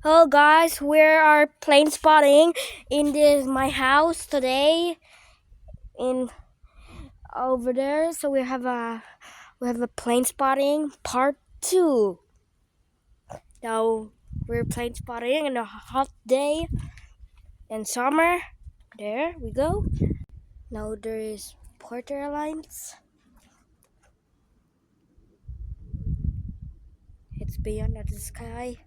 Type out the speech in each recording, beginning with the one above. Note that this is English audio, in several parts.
Hello guys, we are plane spotting in this my house today in over there. So we have a plane spotting part 2. Now we're plane spotting in a hot day in summer. There we go. Now there is Port Airlines. It's beyond the sky.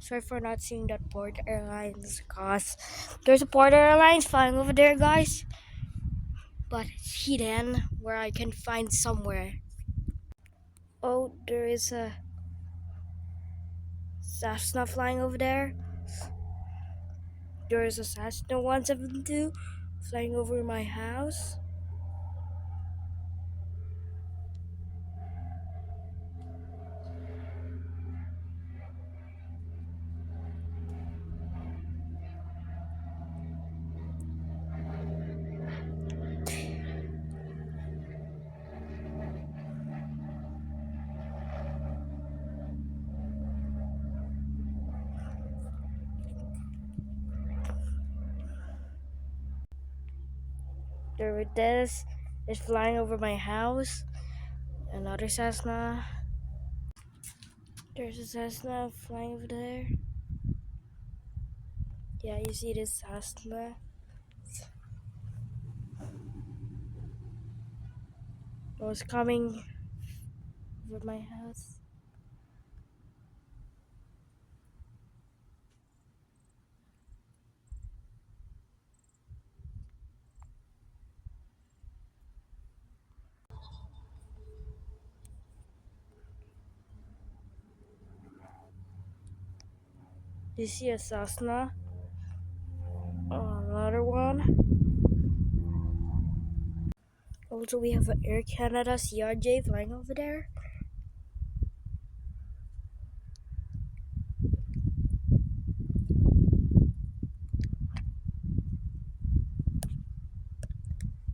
Sorry for not seeing that Port Airlines cause there's a Port Airlines flying over there, guys. But it's hidden where I can find somewhere. Oh, there is a Cessna flying over there. There is a Cessna 172 flying over my house. There it is flying over my house. Another Cessna. There's a Cessna flying over there. Yeah, you see this Cessna? It was coming over my house. You see a Cessna? Another one. Also, we have an Air Canada CRJ flying over there.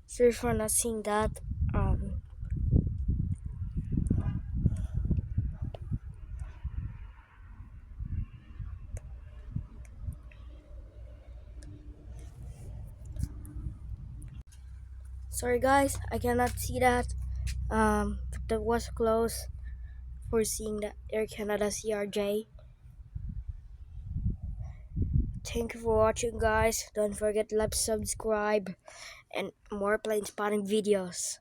Sorry for not seeing that. Um, Sorry guys, I cannot see that. That was close for seeing the Air Canada CRJ. Thank you for watching guys. Don't forget to like, subscribe, and more plane spotting videos.